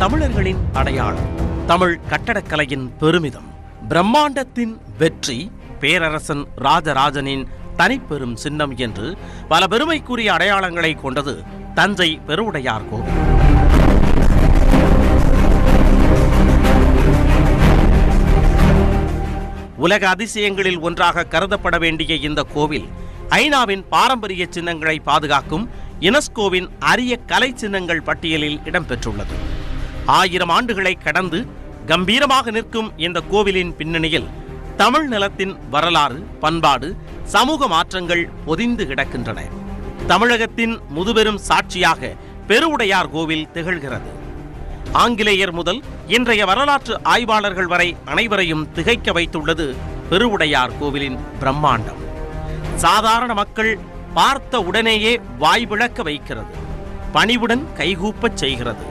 தமிழர்களின் அடையாளம், தமிழ் கட்டடக்கலையின் பெருமிதம், பிரம்மாண்டத்தின் வெற்றி, பேரரசன் ராஜராஜனின் தனிப்பெரும் சின்னம் என்று பல பெருமைக்குரிய அடையாளங்களை கொண்டது தஞ்சை பெருவுடையார் கோவில். உலக அதிசயங்களில் ஒன்றாக கருதப்பட வேண்டிய இந்த கோவில் ஐநாவின் பாரம்பரிய சின்னங்களை பாதுகாக்கும் யுனெஸ்கோவின் அரிய கலை சின்னங்கள் பட்டியலில் இடம்பெற்றுள்ளது. 1000 ஆண்டுகளை கடந்து கம்பீரமாக நிற்கும் இந்த கோவிலின் பின்னணியில் தமிழ் நிலத்தின் வரலாறு, பண்பாடு, சமூக மாற்றங்கள் பொதிந்து கிடக்கின்றன. தமிழகத்தின் முதுபெரும் சாட்சியாக பெருவுடையார் கோவில் திகழ்கிறது. ஆங்கிலேயர் முதல் இன்றைய வரலாற்று ஆய்வாளர்கள் வரை அனைவரையும் திகைக்க வைத்துள்ளது பெருவுடையார் கோவிலின் பிரம்மாண்டம். சாதாரண மக்கள் பார்த்த உடனேயே வாய்விழக்க வைக்கிறது, பணிவுடன் கைகூப்பச் செய்கிறது.